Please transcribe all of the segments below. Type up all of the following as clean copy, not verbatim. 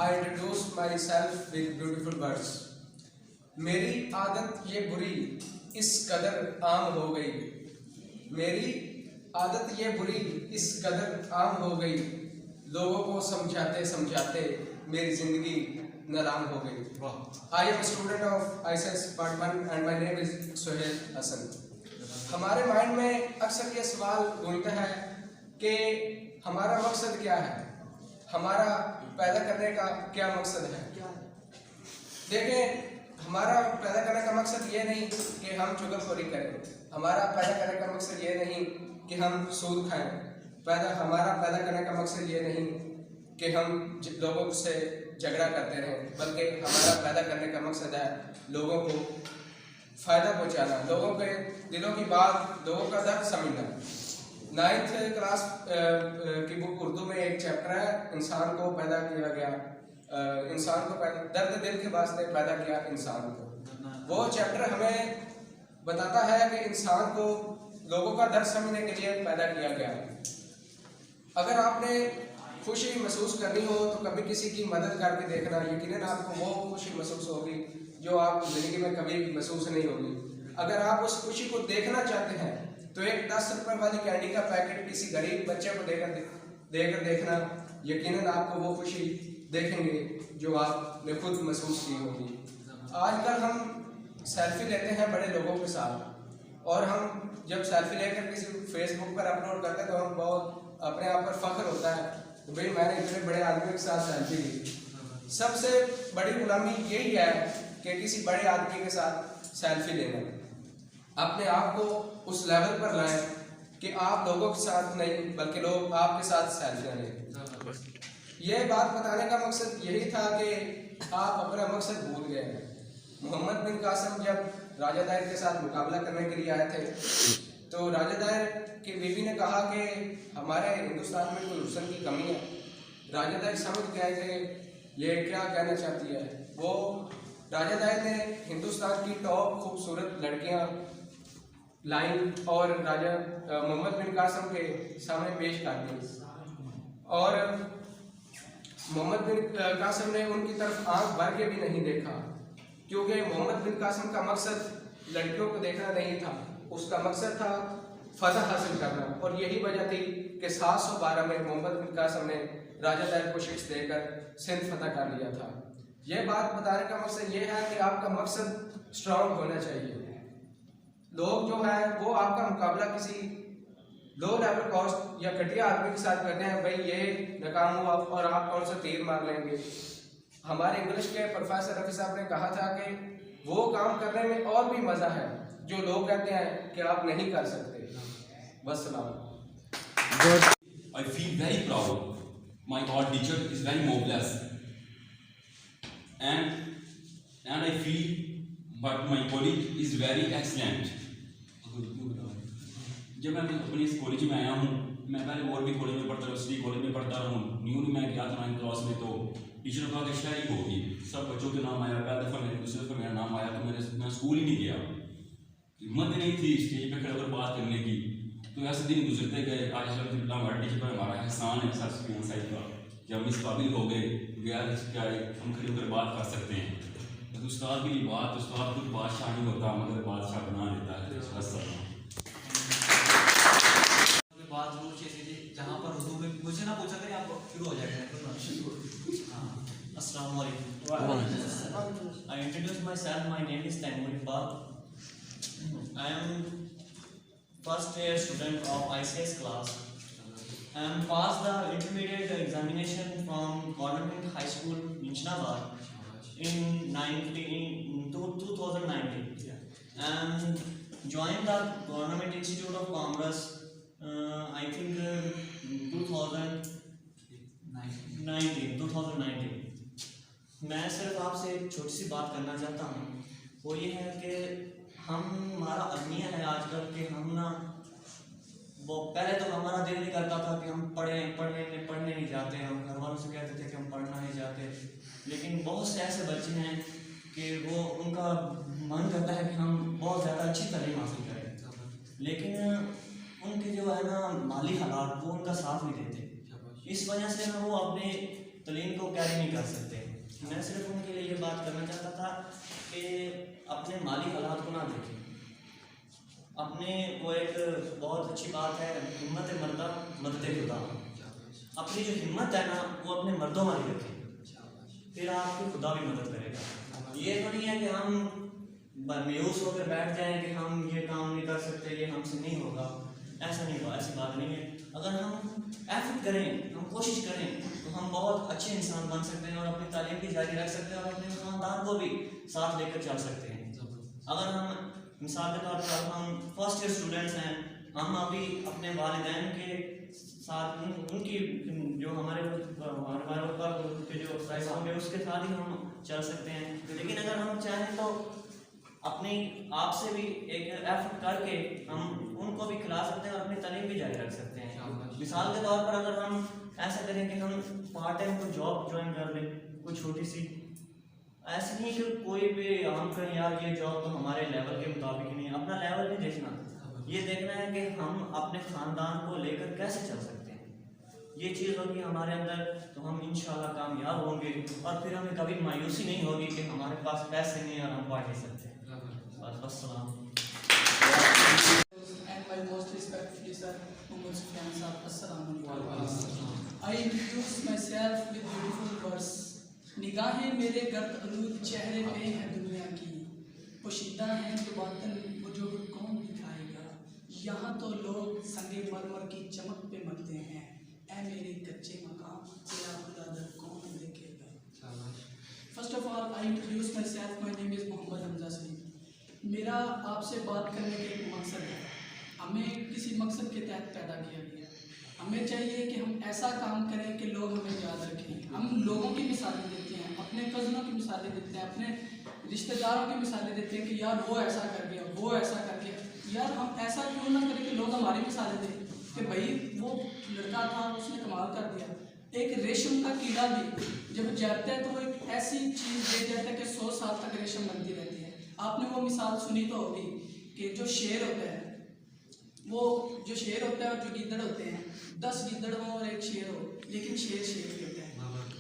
I introduce myself with beautiful words. मेरी आदत ये बुरी इस कदर आम हो गई, मेरी आदत ये बुरी इस कदर आम हो गई, लोगों को समझाते समझाते मेरी जिंदगी नाराम हो गई। I am a student of ICS Part 1 and my name is Sohail Hassan. हमारे माइंड में अक्सर ये सवाल घूमता है कि हमारा मकसद क्या है, हमारा पैदा करने का क्या मकसद है। देखें, हमारा पैदा करने का मकसद ये नहीं कि हम चुगलखोरी करें, हमारा पैदा करने का मकसद ये नहीं कि हम सूद खाएं, हमारा पैदा करने का मकसद ये नहीं कि हम लोगों से झगड़ा करते रहें, बल्कि हमारा पैदा करने का मकसद है लोगों को फ़ायदा पहुंचाना, लोगों के दिलों की बात, लोगों का दर्द समझना। 9th क्लास की बुक उर्दू में एक चैप्टर है, इंसान को पैदा किया गया, इंसान को दर्द दिल के वास्ते पैदा किया इंसान को। वो चैप्टर हमें बताता है कि इंसान को लोगों का दर्द समझने के लिए पैदा किया गया। अगर आपने खुशी महसूस करनी हो तो कभी किसी की मदद करके देखना, यकीनन आपको वो खुशी महसूस होगी जो आप जिंदगी में कभी महसूस नहीं होगी। अगर आप उस खुशी को देखना चाहते हैं तो एक 10 रुपए वाली कैंडी का पैकेट किसी गरीब बच्चे को देकर देखना, यकीनन आपको वो खुशी देखेंगे जो आपने खुद महसूस की होगी। आजकल हम सेल्फी लेते हैं बड़े लोगों के साथ, और हम जब सेल्फी लेकर किसी फेसबुक पर अपलोड करते हैं तो हम बहुत अपने आप पर फख्र होता है तो भाई मैंने इतने बड़े आदमी के साथ सेल्फी ली। सबसे बड़ी गुलामी यही है कि किसी बड़े आदमी के साथ सेल्फी लेना। अपने आप को उस लेवल पर लाएं कि आप लोगों के साथ नहीं बल्कि लोग आपके साथ सेल्फी लें। यह बात बताने का मकसद यही था कि आप अपना मकसद भूल गए हैं। मोहम्मद बिन कासिम जब राजा दायर के साथ मुकाबला करने के लिए आए थे तो राजा दायर की बीवी ने कहा कि हमारे हिंदुस्तान में कोई हुस्न की कमी है। राजा दायर समझ गए कि ये क्या कहना चाहती है। वो राजा दायर ने हिंदुस्तान की टॉप खूबसूरत लड़कियां लाइन और राजा मोहम्मद बिन कासिम के सामने पेश कर दी, और मोहम्मद बिन कासिम ने उनकी तरफ आंख भर के भी नहीं देखा, क्योंकि मोहम्मद बिन कासिम का मकसद लड़कियों को देखना नहीं था, उसका मकसद था फतह हासिल करना। और यही वजह थी कि 712 में मोहम्मद बिन कासिम ने राजा दायर को शिकस्त देकर सिंध फतह कर लिया था। यह बात बताने का मकसद यह है कि आपका मकसद स्ट्रांग होना चाहिए। लोग जो है वो आपका मुकाबला किसी लो लेवल कॉस्ट या घटिया आदमी के साथ करते हैं, भाई ये नाकाम हुआ और आप कौन सा तीर मार लेंगे। हमारे इंग्लिश के प्रोफेसर रफी साहब ने कहा था कि वो काम करने में और भी मजा है जो लोग कहते हैं कि आप नहीं कर सकते। वस्सलाम। I feel very proud. My art teacher is very marvelous, and I feel, but my colleague is very excellent. जब मैं अपने इस कॉलेज में आया हूँ, मैं पहले और भी कॉलेज में पढ़ता रहा, उसी कॉलेज में पढ़ता रहा हूँ। न्यू में गया था 9th क्लास में, तो टीचर ने कहा कि शायरी होगी, सब बच्चों के नाम आया, पहले दफ़ा मेरे दूसरे दफ़ा मेरा नाम आया, तो मैं स्कूल ही नहीं गया। हिम्मत नहीं थी स्टेज पे खड़े होकर बात करने की। तो ऐसे दिन गुजरते गए। आज हमारा टीचर पर हमारा एहसान है सर सुफियान साहिब का, जब इस काबिल हो गए क्या हम खड़े होकर बात कर सकते हैं। तो उस्ताद की बात, उस्ताद कुछ बादशाह नहीं होता मगर बादशाह बना देता है। बात जरूर चाहिए थी जहाँ पर उर्दू में मुझे ना पूछा था, आप शुरू हो जाएगा। अस्सलाम वालेकुम। I introduce myself. My name is Taimur Iqbal. I am first year student of ICS class. I am passed the intermediate examination from Government High School Nishnabad in 2019, and joined the Government Institute of Commerce I think 2019। मैं सिर्फ आपसे एक छोटी सी बात करना चाहता हूँ, वो ये है कि हमारा अलमिया है आजकल कि हम ना, वो पहले तो हमारा दिल नहीं करता था कि हम पढ़ने नहीं जाते, हम घर वालों से कहते थे कि हम पढ़ना नहीं चाहते, लेकिन बहुत से ऐसे बच्चे हैं कि वो उनका मन करता है कि हम बहुत ज़्यादा अच्छी तालीम हासिल करें, लेकिन उनके जो है ना माली हालात वो उनका साथ नहीं देते। इस वजह से ना वो अपने तलीम को कैरी नहीं कर सकते। मैं सिर्फ उनके लिए ये बात करना चाहता था कि अपने माली हालात को ना देखें, अपने वो एक बहुत अच्छी बात है हिम्मत मर्दा मदद खुदा, अपनी जो हिम्मत है ना वो अपने मर्दों वाली रखें, फिर आपकी खुदा भी मदद करेगा। ये तो नहीं है कि हम मायूस होकर बैठ जाएं कि हम ये काम नहीं कर सकते, ये हमसे नहीं होगा, ऐसा नहीं होगा, ऐसी बात नहीं है। अगर हम एफर्ट करें, हम कोशिश करें तो हम बहुत अच्छे इंसान बन सकते हैं और अपनी तालीम भी जारी रख सकते हैं और अपने ख़ानदान को भी साथ लेकर चल सकते हैं। अगर हम मिसाल के तौर पर हम फर्स्ट ईयर स्टूडेंट्स हैं, हम अभी अपने वालिदैन के साथ उनकी जो हमारे ऊपर के जो प्राइस होंगे उसके साथ ही हम चल सकते हैं। लेकिन अगर हम चाहें तो अपनी आप से भी एक एफर्ट करके हम उनको भी खिला सकते हैं और अपनी तालीम भी जारी रख सकते हैं। मिसाल के तौर पर अगर हम ऐसा करें कि हम पार्ट टाइम कोई जॉब ज्वाइन कर लें, कोई छोटी सी, ऐसे नहीं कि कोई भी हम कहें यार ये जॉब तो हमारे लेवल के मुताबिक नहीं है। अपना लेवल नहीं देखना, ये देखना है कि हम अपने ख़ानदान को लेकर कैसे चल सकते हैं। ये चीज़ होगी हमारे अंदर तो हम इंशाल्लाह कामयाब होंगे और फिर हमें कभी मायूसी नहीं होगी कि हमारे पास पैसे नहीं है और हम पढ़ नहीं सकते। बस सलाम। And my most respectfully sir, Muhammad Sufyan Saab, Assalamualaikum. I introduce myself with beautiful verse. निगाहें मेरे गर्द आलूद चेहरे पे हैं दुनिया की, पोशीदा हैं जो बातन मुझे कौन दिखाएगा। यहाँ तो लोग संगे मरमर की चमक पे मरते हैं, ऐ मेरे कच्चे मकाम तेरा खुदादर कौन देखेगा। First of all I introduce myself, my name is Mohammad Hamza Salim. मेरा आपसे बात करने का एक मकसद है, हमें किसी मकसद के तहत पैदा किया गया। हमें चाहिए कि हम ऐसा काम करें कि लोग हमें याद रखें। हम लोगों की मिसालें देते हैं, अपने कज़नों की मिसालें देते हैं, अपने रिश्तेदारों की मिसालें देते हैं कि यार वो ऐसा कर गया, वो ऐसा कर गया। यार हम ऐसा क्यों ना करें कि लोग हमारी मिसालें दें कि भाई वो लड़का था उसने कमाल कर दिया। एक रेशम का कीड़ा भी जब जाता है तो वो एक ऐसी चीज़ दे जाता है कि 100 साल तक रेशम बनती रहती है। आपने वो मिसाल सुनी तो होगी कि जो शेर होता है, वो जो शेर होता है और जो गिद्दड़ होते हैं, 10 गिद्दड़ हो और एक शेर हो, लेकिन शेर शेर ही होता है।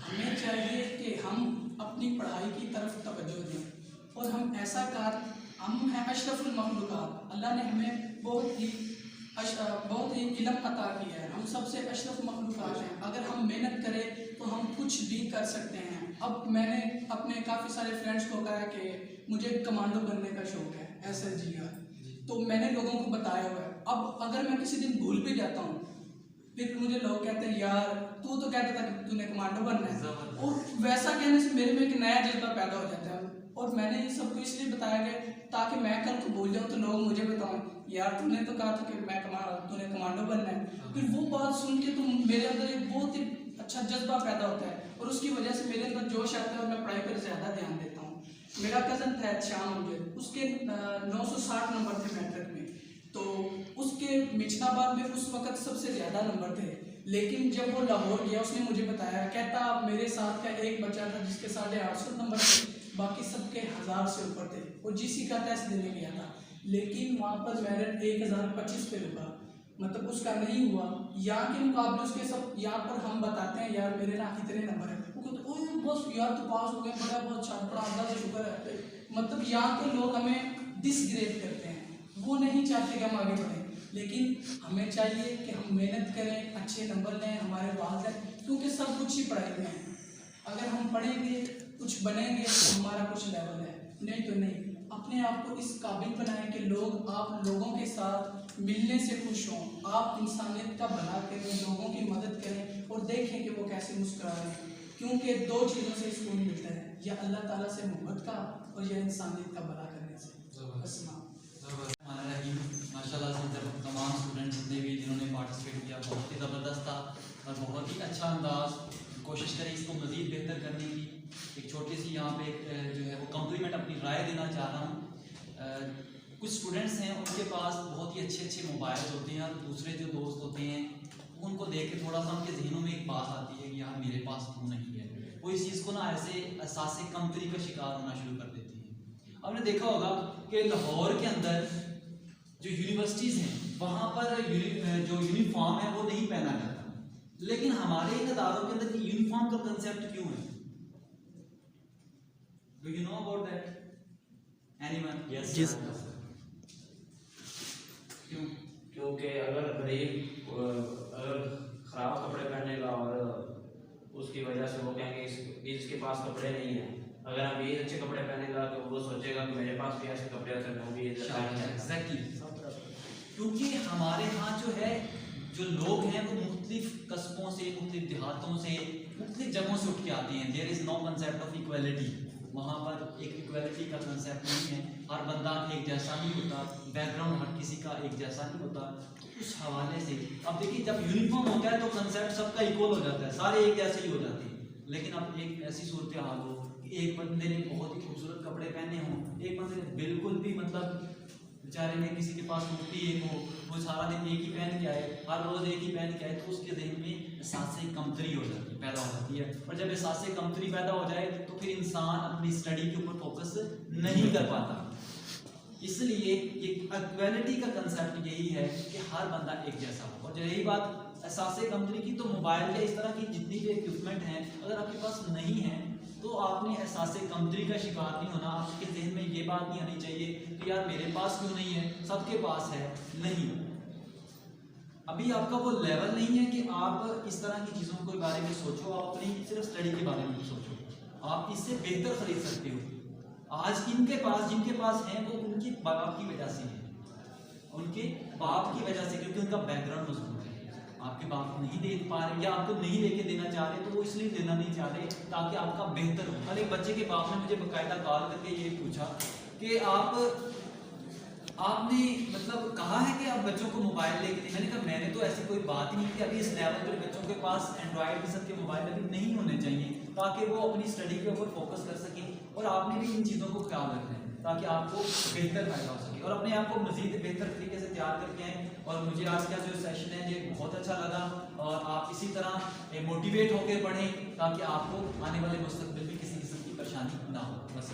हमें चाहिए कि हम अपनी पढ़ाई की तरफ तवज्जो दें और हम ऐसा हम हैं अशरफुल मखलूक़ात। अल्लाह ने हमें बहुत ही इल्म अता किया है, हम सबसे अशरफ मखलूक़ात हैं। अगर हम मेहनत करें तो हम कुछ भी कर सकते हैं। अब मैंने अपने काफ़ी सारे फ्रेंड्स को कहा कि मुझे कमांडो बनने का शौक़ है, SSG का, तो मैंने लोगों को बताया हुआ है। अब अगर मैं किसी दिन भूल भी जाता हूँ, फिर मुझे लोग कहते हैं यार तू तो कहता था कि तूने कमांडो बनना है, और वैसा कहने से मेरे में एक नया जज्बा पैदा हो जाता है। और मैंने ये सबको इसलिए बताया गया ताकि मैं कल को भूल जाऊँ तो लोग मुझे बताएं यार तूने तो कहा था कि तूने कमांडो बनना है। फिर वो बात सुन के तो मेरे अंदर एक बहुत ही अच्छा जज्बा पैदा होता है और उसकी वजह से मेरे अंदर जोश आता है और मैं पढ़ाई पर ज़्यादा ध्यान देता हूँ। मेरा कज़न था शाम, मुझे उसके 960 नंबर थे मैट्रिक में, तो उसके मिचनाबाद में उस वक़्त सबसे ज़्यादा नंबर थे। लेकिन जब वो लाहौर गया उसने मुझे बताया, कहता मेरे साथ का एक बच्चा था जिसके 850 नंबर थे, बाकी सबके 1000 से ऊपर थे। वो GC का टेस्ट देने गया था, लेकिन वहाँ पर मेरिट 1025 पे रुका, मतलब उसका नहीं हुआ। यहाँ के मुकाबले उसके सब, यहाँ पर हम बताते हैं यार मेरे ना इतने नंबर है, वो कहते ओए बस यार तो पास हो गए, बड़ा बहुत अच्छा, बड़ा अल्लाह से शुक्र है। मतलब यहाँ के लोग हमें डिसग्रेड करते हैं, वो नहीं चाहते कि हम आगे बढ़ें। लेकिन हमें चाहिए कि हम मेहनत करें, अच्छे नंबर लें, हमारे वालिदैन, क्योंकि सब कुछ ही पढ़ाई में है। अगर हम पढ़ेंगे कुछ बनेंगे तो हमारा कुछ लेवल है, नहीं तो नहीं। अपने आप को इस काबिल बनाएं कि लोग आप लोगों के साथ मिलने से खुश हों, आप इंसानियत का भला करें, लोगों की मदद करें और देखें कि वो कैसे मुस्कुरा रहे हैं। क्योंकि 2 चीज़ों से सुकून मिलता है, या अल्लाह ताला से मोहब्बत का और या इंसानियत का भला करने से। माशाल्लाह से तमाम स्टूडेंट जितने भी जिन्होंने पार्टिसिपेट किया बहुत ही ज़बरदस्त था और बहुत ही अच्छा अंदाज। कोशिश करें इसको मज़ीद बेहतर करने की। एक छोटी सी यहाँ पे जो है वो कम्प्लीमेंट अपनी राय देना चाह रहा हूँ। कुछ स्टूडेंट्स हैं उनके पास बहुत ही अच्छे अच्छे मोबाइल होते हैं और दूसरे जो दोस्त होते हैं उनको देख के थोड़ा सा उनके जहनों में एक बात आती है कि यार मेरे पास क्यों नहीं है। वो इस चीज़ को ना ऐसे एहसास से कमतरी का शिकार होना शुरू कर देती हैं। आपने देखा होगा कि लाहौर के अंदर जो यूनिवर्सिटीज़ हैं वहाँ पर जो यूनिफॉर्म है वो नहीं पहना जाता। लेकिन हमारे इन इदारों के अंदर यूनिफॉर्म का कंसेप्ट क्यों है? Do you know about that? Anyone? Yes, yes. sir. क्यों? क्योंकि अगर गरीब अगर खराब कपड़े पहनेगा और उसकी वजह से वो कहेंगे इसके पास कपड़े नहीं है, अगर हम ये अच्छे कपड़े पहनेगा तो वो सोचेगा कि मेरे पास भी ऐसे कपड़े हैं तो मैं भी एग्जैक्टली। क्योंकि हमारे यहाँ जो है जो लोग हैं वो मुख्तलिफ कस्बों से, मुख्तलिफ देहातों से, मुख्तलिफ जगहों से उठ के आते हैं। There is no concept of equality. वहाँ पर एक इक्वलिटी का कंसेप्ट नहीं है, हर बंदा एक जैसा नहीं होता, बैकग्राउंड हर किसी का एक जैसा नहीं होता। उस हवाले से अब देखिए जब यूनिफॉर्म होता है तो कंसेप्ट सबका इक्वल हो जाता है, सारे एक जैसे ही हो जाते हैं। लेकिन अब एक ऐसी सूरत हाल हो कि एक बंदे ने बहुत ही खूबसूरत कपड़े पहने हों, एक बंदे ने बिल्कुल भी मतलब बेचारे ने किसी के पास टोपी एक हो, वो सारा दिन एक ही पहन के आए, हर रोज़ एक ही पहन के आए, तो उसके जहन में एहसास कमतरी हो जाती है, पैदा हो जाती है। और जब एहसास कमतरी पैदा हो जाए तो फिर इंसान अपनी स्टडी के ऊपर फोकस नहीं कर पाता। इसलिए ये इक्वालिटी का कंसेप्ट यही है कि हर बंदा एक जैसा हो। और यही बात एहसास कमतरी की, तो मोबाइल या इस तरह की जितनी भी इक्विपमेंट हैं अगर आपके पास नहीं है तो आपने एहसास कमतरी का शिकार नहीं होना। आपके जहन में ये बात नहीं आनी चाहिए कि यार मेरे पास क्यों नहीं है, सबके पास है। नहीं, अभी आपका वो लेवल नहीं है कि आप इस तरह की चीज़ों के बारे में सोचो, आप अपनी सिर्फ स्टडी के बारे में सोचो, आप इससे बेहतर खरीद सकते हो। आज इनके पास जिनके पास हैं वो उनके बाप की वजह से है, उनके बाप की वजह से, क्योंकि उनका बैकग्राउंड मजबूत है। आपके बाप नहीं दे पा रहे या आपको नहीं लेके देना चाह रहे तो वो इसलिए देना नहीं चाह रहे ताकि आपका बेहतर हो। कल एक बच्चे के बाप ने मुझे बाकायदा कॉल करके ये पूछा कि आपने मतलब कहा है कि आप बच्चों को मोबाइल लेके दें। मैंने कहा मैंने तो ऐसी कोई बात ही नहीं की। अभी इस लेवल पर बच्चों के पास एंड्रॉयड किस्म के मोबाइल अभी नहीं होने चाहिए ताकि वो अपनी स्टडी के ऊपर फोकस कर सकें। और आपने भी इन चीज़ों को ख्याल रखना है ताकि आपको बेहतर फायदा हो सके और अपने आप को मज़ीद बेहतर तरीके से तैयार करके आएँ। और मुझे आज का जो सेशन है ये बहुत अच्छा लगा और आप इसी तरह मोटिवेट होकर पढ़ें ताकि आपको आने वाले मुस्तकबिल में किसी किस्म की परेशानी ना हो। बस।